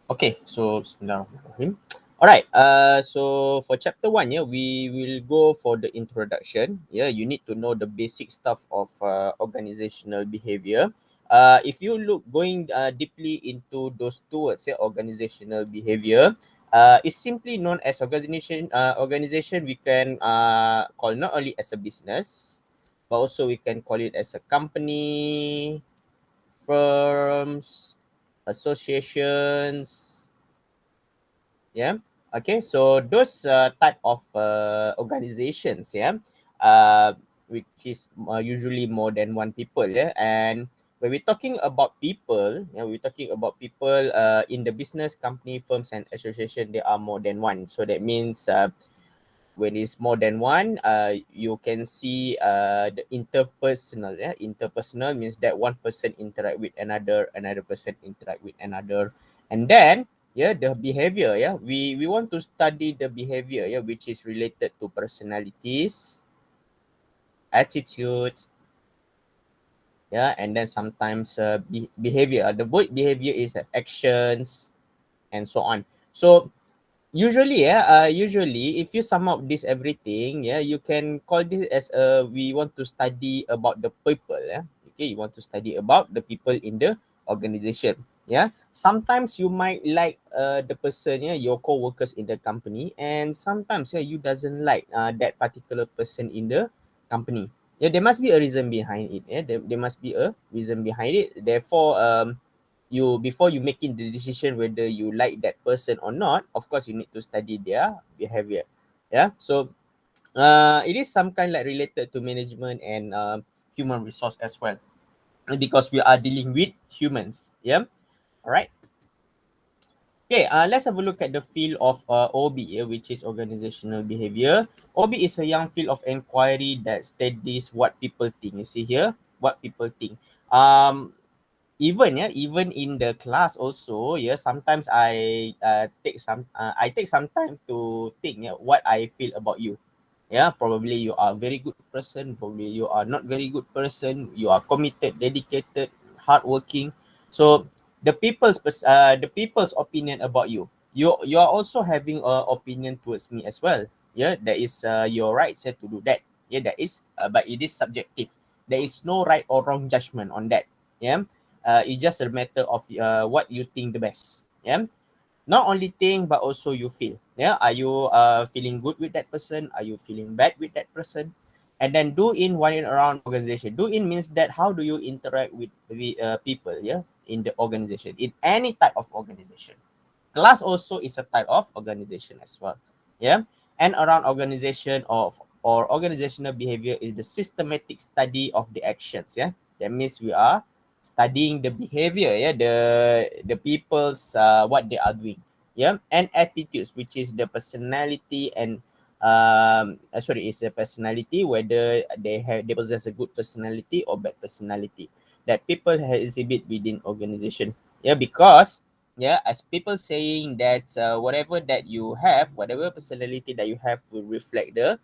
Okay, so Bismillahirrahmanirrahim. Alright, so for chapter 1, yeah, we will go for the introduction. Yeah, you need to know the basic stuff of organizational behavior. If you look going deeply into those two words, yeah, organizational behavior, is simply known as organization. Organization we can call not only as a business, but also we can call it as a company, firms, associations. Yeah. Okay. So those type of organizations, yeah, uh, which is usually more than one people, yeah. And when we're talking about people, yeah, we're talking about people in the business, company, firms, and association. There are more than one. So that means when it's more than one, you can see the interpersonal. Yeah, interpersonal means that one person interact with another, another person interact with another, and then yeah, the behavior. Yeah, we want to study the behavior. Yeah, which is related to personalities, attitudes. Yeah, and then sometimes behavior. The word behavior is actions and so on. So usually, usually if you sum up this everything, yeah, you can call this as we want to study about the people, yeah. Okay, you want to study about the people in the organization, yeah. Sometimes you might like the person, yeah, your co-workers in the company, and sometimes yeah, you doesn't like that particular person in the company. Yeah, there must be a reason behind it. Yeah, there must be a reason behind it. Therefore, you before you making the decision whether you like that person or not, of course you need to study their behavior. Yeah, so it is some kind like related to management and human resource as well, because we are dealing with humans. Yeah. All right. Okay, let's have a look at the field of OB, which is organizational behavior. OB is a young field of inquiry that studies what people think. You see here, what people think. Even in the class also, yeah, sometimes I take some time to think, yeah, what I feel about you. Yeah, probably you are a very good person, probably you are not very good person, you are committed, dedicated, hardworking. So the people's opinion about you, you are also having a opinion towards me as well. Yeah, that is your right, yeah, to do that. Yeah, that is but it is subjective. There is no right or wrong judgment on that. Yeah, it's just a matter of what you think the best. Yeah, not only think but also you feel. Yeah, are you feeling good with that person, are you feeling bad with that person? And then do in one in around organization. Do in means that how do you interact with the people, yeah, in the organization, in any type of organization. Class also is a type of organization as well. Yeah. And around organization of or organizational behavior is the systematic study of the actions. Yeah, that means we are studying the behavior, yeah, the people's what they are doing. Yeah, and attitudes, which is the personality and sorry, is a personality, whether they possess a good personality or bad personality that people exhibit within organization. Yeah, because yeah, as people saying that whatever that you have, whatever personality that you have will reflect the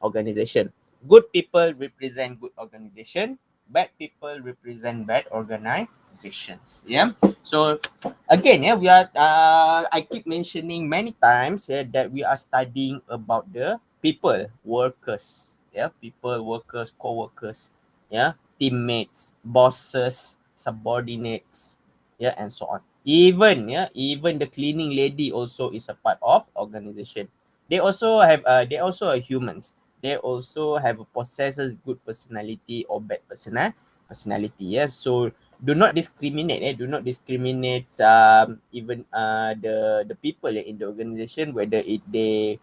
organization. Good people represent good organization, bad people represent bad organizations. Yeah, so again, yeah, we are I keep mentioning many times, yeah, that we are studying about the people, workers. Yeah, people, workers, co-workers. Yeah, teammates, bosses, subordinates. Yeah, and so on. Even, yeah, even the cleaning lady also is a part of organization. They also are humans. They also have possesses good personality or bad personality. Yes, so do not discriminate. Do not discriminate even the people in the organization, whether they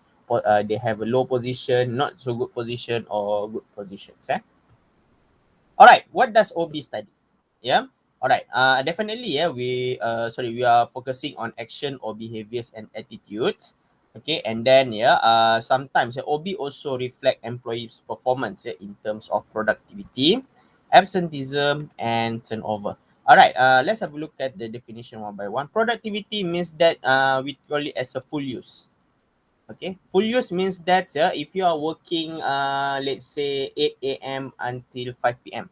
have a low position, not so good position, or good positions. All right, what does OB study? Yeah. All right. Definitely. Yeah. We are focusing on action or behaviors and attitudes. Okay. And then yeah. Sometimes yeah, OB also reflect employees' performance, yeah, in terms of productivity, absenteeism, and turnover. All right. Let's have a look at the definition one by one. Productivity means that we call it as a full use. Okay, full use means that if you are working, let's say 8 a.m. until 5 p.m.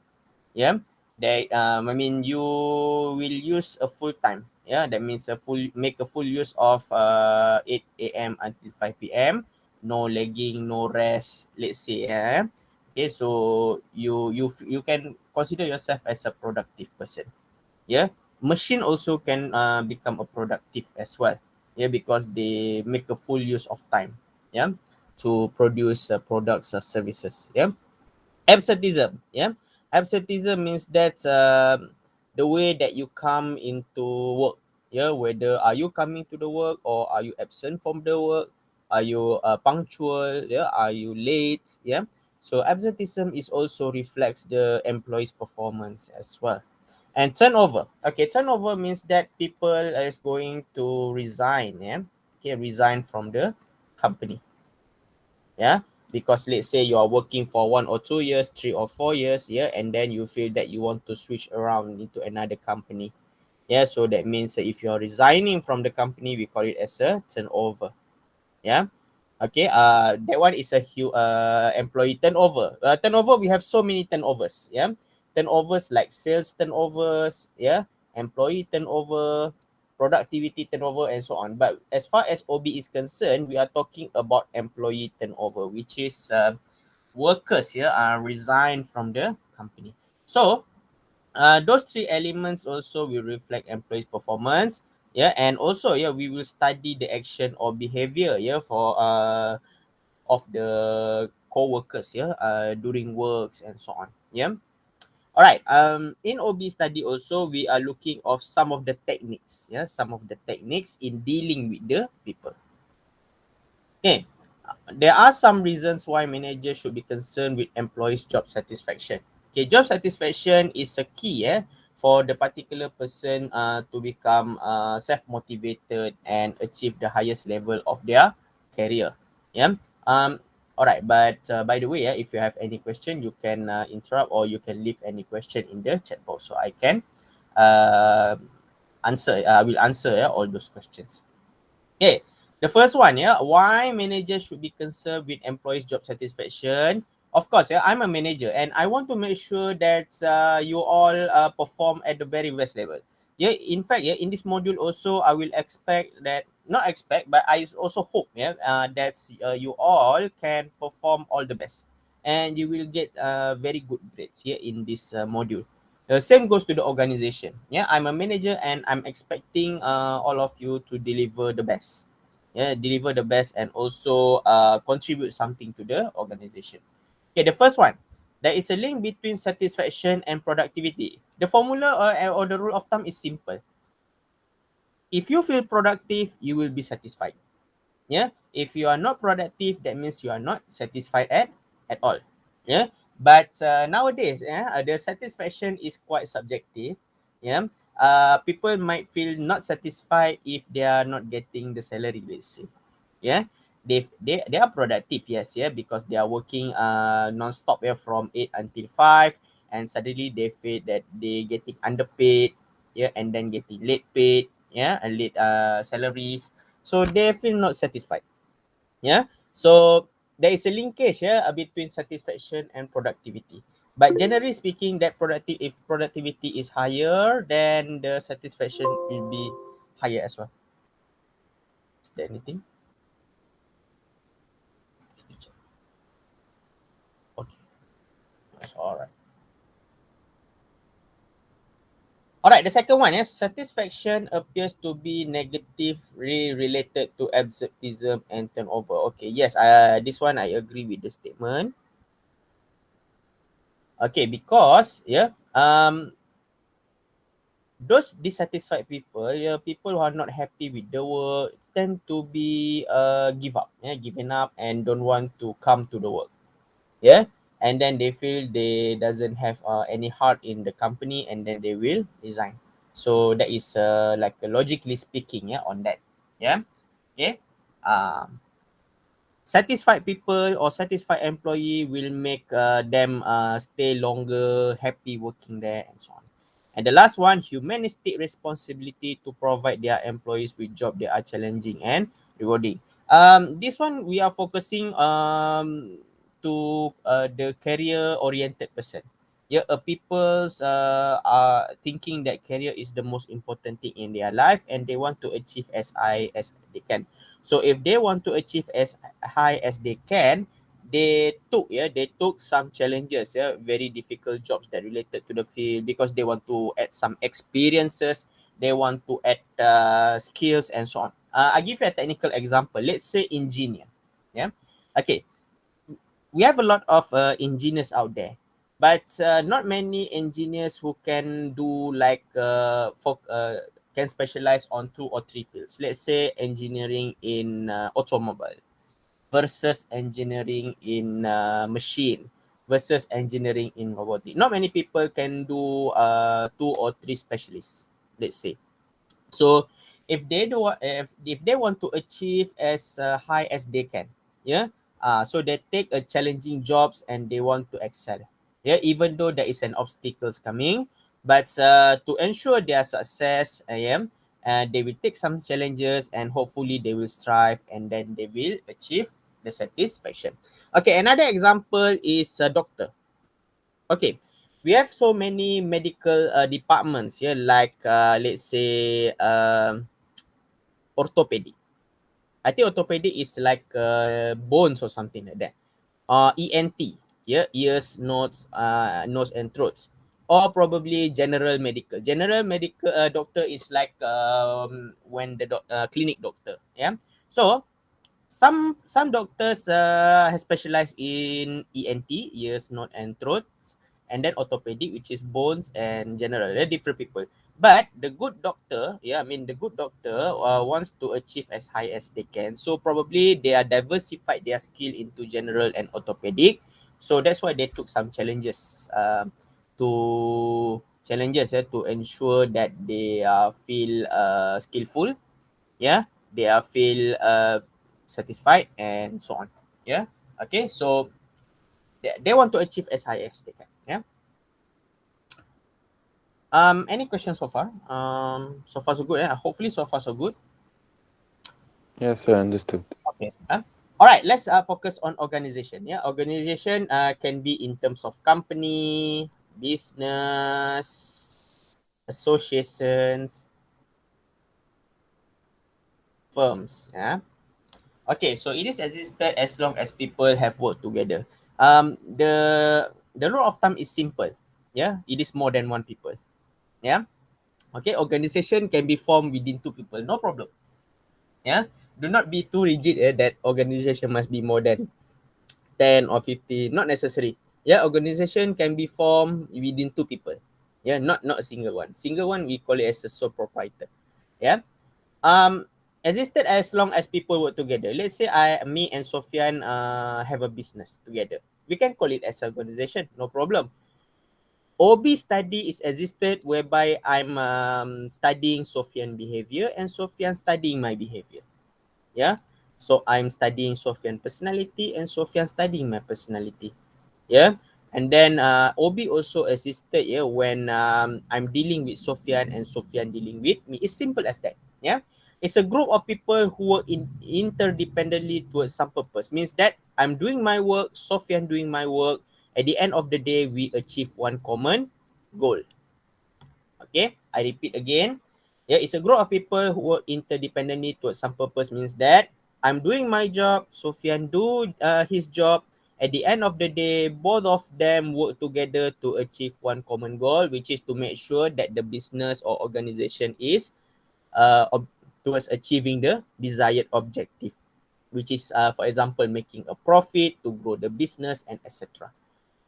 Yeah, That I mean, you will use a full time. Yeah, that means make a full use of 8 a.m. until 5 p.m. No lagging, no rest. Let's say, okay, so you can consider yourself as a productive person. Yeah, machine also can become a productive as well. Yeah, because they make a full use of time. Yeah, to produce products or services. Yeah. Absenteeism. Yeah, absenteeism means that the way that you come into work. Yeah, whether are you coming to the work or are you absent from the work? Are you punctual? Yeah, are you late? Yeah, so absenteeism is also reflects the employee's performance as well. And turnover. Okay, turnover means that people is going to resign. Yeah, okay, resign from the company. Yeah, because let's say you are working for 1 or 2 years, 3 or 4 years, yeah, and then you feel that you want to switch around into another company. Yeah, so that means that if you're resigning from the company, we call it as a turnover. Yeah. Okay, that one is a employee turnover. Turnover, we have so many turnovers. Yeah, turnovers like sales turnovers. Yeah, employee turnover, productivity turnover, and so on. But as far as OB is concerned, we are talking about employee turnover, which is workers here are resigned from the company. So those three elements also will reflect employees' performance. Yeah, and also yeah, we will study the action or behavior. Yeah, for of the co-workers, yeah, during works and so on. Yeah. All right. In OB study also, we are looking of some of the techniques. Yeah, some of the techniques in dealing with the people. Okay. There are some reasons why managers should be concerned with employees' job satisfaction. Okay, job satisfaction is a key, for the particular person to become self-motivated and achieve the highest level of their career. Yeah. Um. All right. But by the way, if you have any question, you can interrupt or you can leave any question in the chat box so I can uh, answer. I will answer all those questions. Okay, the first one, yeah, why managers should be concerned with employees' job satisfaction. Of course, yeah, I'm a manager and I want to make sure that you all perform at the very best level. Yeah, in fact, yeah, in this module also, I will expect that, not expect, but I also hope, yeah, that you all can perform all the best and you will get very good grades here in this module. The same goes to the organization. Yeah, I'm a manager and I'm expecting all of you to deliver the best. Yeah, deliver the best and also contribute something to the organization. Okay, the first one, there is a link between satisfaction and productivity. The formula or the rule of thumb is simple. If you feel productive, you will be satisfied. Yeah, if you are not productive, that means you are not satisfied at all. Yeah, but nowadays, yeah, the satisfaction is quite subjective. Yeah, people might feel not satisfied if they are not getting the salary, let's say. Yeah, they are productive, yes, yeah, because they are working non-stop, yeah, from 8 until 5, and suddenly they feel that they getting underpaid, yeah, and then getting late paid, yeah, and late salaries, so they feel not satisfied. Yeah, so there is a linkage, yeah, between satisfaction and productivity, but generally speaking, that productive if productivity is higher, then the satisfaction will be higher as well. Is there anything? Okay, that's all right. All right, the second one, yes, satisfaction appears to be negatively related to absenteeism and turnover. Okay, yes, this one I agree with the statement. Okay, because yeah, those dissatisfied people, yeah, people who are not happy with the work tend to be give up, yeah, giving up and don't want to come to the work. Yeah, and then they feel they doesn't have any heart in the company and then they will resign. So that is like logically speaking, yeah, on that. Yeah. Okay. um Satisfied people or satisfied employee will make them stay longer, happy working there and so on. And the last one, humanistic responsibility to provide their employees with job that are challenging and rewarding. This one we are focusing to the career oriented person. Yeah, people's are thinking that career is the most important thing in their life, and they want to achieve as high as they can. So if they want to achieve as high as they can, they took some challenges, yeah, very difficult jobs that related to the field, because they want to add some experiences, they want to add skills and so on. I give you a technical example. Let's say engineer. Yeah. Okay, we have a lot of engineers out there, but not many engineers who can do like can specialize on 2 or 3 fields. Let's say engineering in automobile versus engineering in machine versus engineering in robotic. Not many people can do 2 or 3 specialists, let's say. So if they want to achieve as high as they can, yeah, so they take a challenging jobs and they want to excel, yeah, even though there is an obstacles coming, but to ensure their success, they will take some challenges and hopefully they will strive and then they will achieve the satisfaction. Okay, another example is a doctor. Okay, we have so many medical departments here, like let's say orthopedic. I think orthopedic is like bones or something like that. ENT, yeah, ears, nose and throats, or probably general medical. General medical doctor is like when the clinic doctor, yeah. So some doctors has specialized in ENT, ears, nose, and throats, and then orthopedic, which is bones and general. They're different people. But the good doctor, yeah, I mean the good doctor wants to achieve as high as they can. So probably they are diversified their skill into general and orthopedic. So that's why they took some challenges to ensure that they feel skillful, yeah, they are feel satisfied and so on, yeah. Okay, so they want to achieve as high as they can, yeah. Any questions so far? So far so good, yeah, hopefully so far so good. Yes, I understood. Okay, all right, let's focus on organization. Yeah, organization can be in terms of company, business, associations, firms, yeah. Okay, so it is existed as long as people have worked together. The rule of thumb is simple. Yeah, it is more than one people. Yeah. Okay, organization can be formed within 2 people, no problem. Yeah. Do not be too rigid that organization must be more than 10 or 50. Not necessary. Yeah, organization can be formed within 2 people. Yeah, not a single one. Single one we call it as a sole proprietor. Yeah. um Existed as long as people work together. Let's say me and Sofian have a business together, we can call it as organization, no problem. OB study is existed whereby I'm studying Sofian behavior and Sofian studying my behavior, yeah. So I'm studying Sofian personality and Sofian studying my personality, yeah. And then OB also assisted, yeah, when I'm dealing with Sofian and Sofian dealing with me. It's simple as that, yeah. It's a group of people who work interdependently towards some purpose. Means that I'm doing my work, Sofian doing my work. At the end of the day, we achieve one common goal. Okay, I repeat again. Yeah, it's a group of people who work interdependently towards some purpose. Means that I'm doing my job, Sofian do his job. At the end of the day, both of them work together to achieve one common goal, which is to make sure that the business or organization is towards achieving the desired objective, which is, for example, making a profit to grow the business and etc.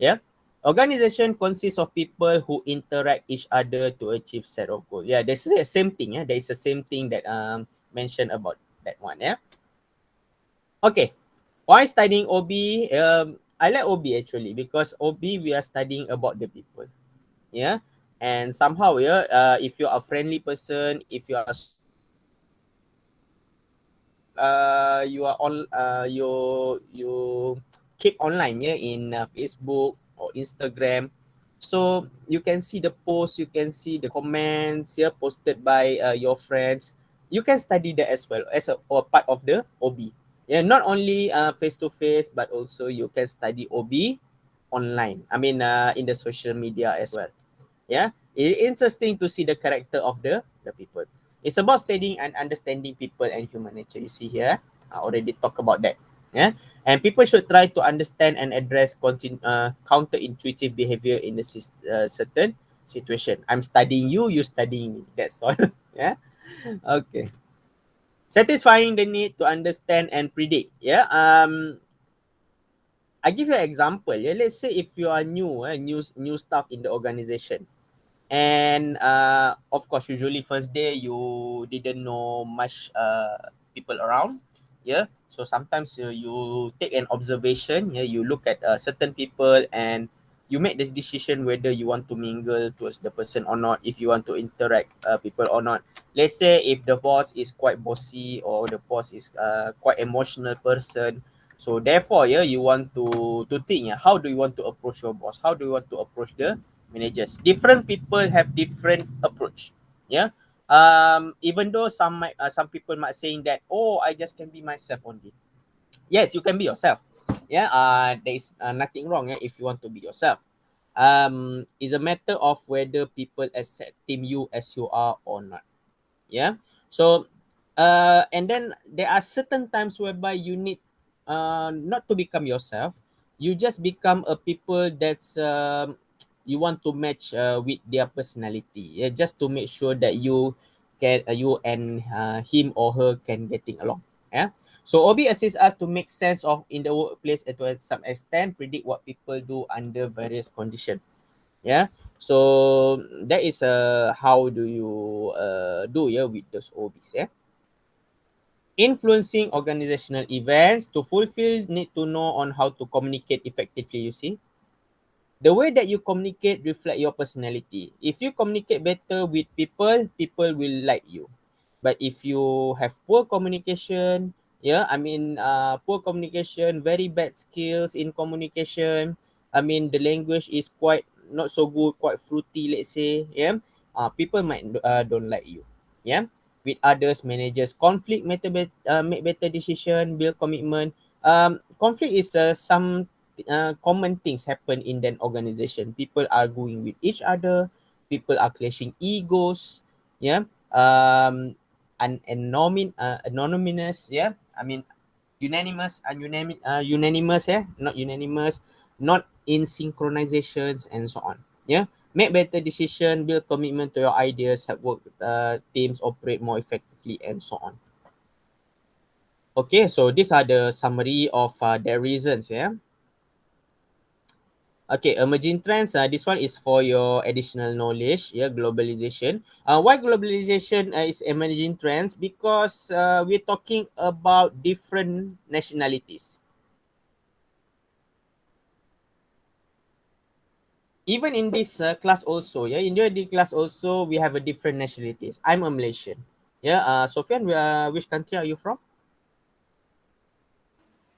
Yeah. Organization consists of people who interact each other to achieve set of goals. Yeah, there's the same thing. Yeah, there is the same thing that mentioned about that one. Yeah. Okay. Why studying OB? I like OB actually because OB we are studying about the people. Yeah. And somehow, yeah, if you are a friendly person, if you are you are on you keep online, yeah, in Facebook or Instagram, so you can see the posts, you can see the comments, yeah, posted by your friends. You can study that as well as a or part of the OB. Yeah, not only face to face, but also you can study OB online. I mean, in the social media as well. Yeah, it's interesting to see the character of the people. It's about studying and understanding people and human nature. You see here, I already talked about that. Yeah, and people should try to understand and address counterintuitive behavior in a certain situation. I'm studying you, you studying me. That's all. Yeah. Okay. Satisfying the need to understand and predict. Yeah. I give you an example. Yeah. Let's say if you are new staff in the organization, and of course, usually first day you didn't know much people around. Yeah. So sometimes you take an observation. Yeah. You look at certain people and you make the decision whether you want to mingle towards the person or not, if you want to interact people or not. Let's say if the boss is quite bossy or the boss is quite emotional person, so therefore, yeah, you want to think, yeah, how do you want to approach your boss? How do you want to approach the managers? Different people have different approach. Yeah. Even though some people might saying that, oh, I just can be myself only. Yes, you can be yourself. Yeah. There is nothing wrong, yeah, if you want to be yourself. It's a matter of whether people accepting you as you are or not. Yeah. So and then there are certain times whereby you need not to become yourself. You just become a people that's you want to match with their personality, yeah, just to make sure that you and him or her can getting along. Yeah. So OB assists us to make sense of in the workplace and to some extent predict what people do under various conditions. Yeah. So that is how do you do, yeah, with those OBs. Yeah. Influencing organizational events to fulfill need to know on how to communicate effectively. You see, the way that you communicate reflect your personality. If you communicate better with people, people will like you. But if you have poor communication, yeah, I mean, poor communication, very bad skills in communication. I mean, the language is quite not so good, quite fruity, let's say. Yeah, people might don't like you. Yeah, with others, managers, conflict, make better decision, build commitment. Conflict is some common things happen in an organization. People arguing with each other. People are clashing egos. Yeah. Anonymous, yeah, I mean unanimous, yeah, not unanimous, not in synchronizations and so on. Yeah. Make better decision, build commitment to your ideas, help work teams operate more effectively and so on. Okay, so these are the summary of their reasons. Yeah. Okay, emerging trends. This one is for your additional knowledge. Yeah, globalization. Why globalization is emerging trends? Because we're talking about different nationalities. Even in this class also, yeah, in the class also, we have a different nationalities. I'm a Malaysian. Yeah, Sofian, which country are you from?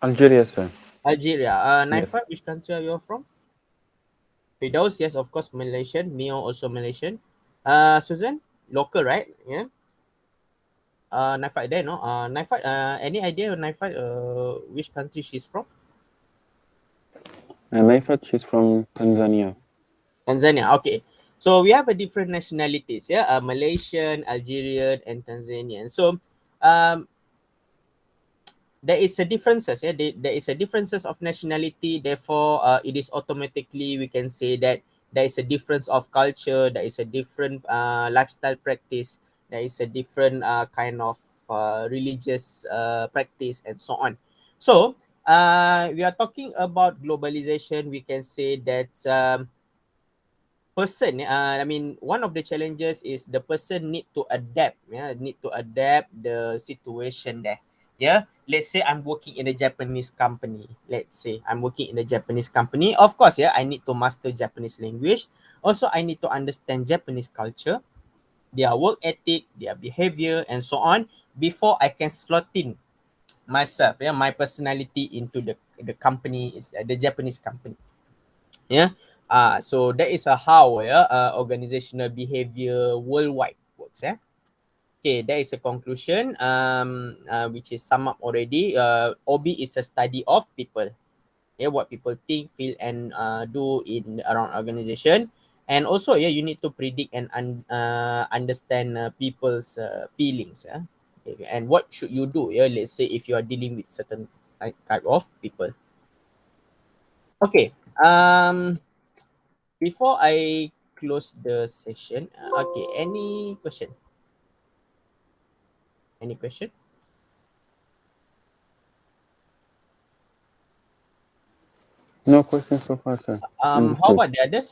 Algeria, sir. Algeria. Naifa, Yes. which country are you from? Fidaus, yes, of course, Malaysian. Mio also Malaysian. Susan, local, right? Yeah. Naifat there, no? Naifat, any idea Naifat, which country she's from? Maifat, she's from Tanzania. Tanzania. Okay. So we have a different nationalities, yeah, Malaysian, Algerian, and Tanzanian. So um, there is a differences, yeah. There is a differences of nationality. Therefore, it is automatically we can say that there is a difference of culture. There is a different lifestyle practice. There is a different kind of religious practice and so on. So we are talking about globalization. We can say that person, I mean, one of the challenges is the person need to adapt, yeah, need to adapt the situation there. Yeah, let's say I'm working in a Japanese company. Let's say I'm working in a Japanese company. Of course, yeah, I need to master Japanese language. Also, I need to understand Japanese culture, their work ethic, their behavior, and so on before I can slot in myself, yeah, my personality into the company is the Japanese company. Yeah. So that is a how, yeah, organizational behavior worldwide works. Yeah. Okay, there is a conclusion which is sum up already. OB is a study of people. Yeah, what people think, feel, and do in around organization. And also, yeah, you need to predict and understand people's feelings. Yeah, okay, and what should you do? Yeah, let's say if you are dealing with certain type of people. Okay. Before I close the session, okay, any question? Any question? No questions so far, sir. How Understood. about the others?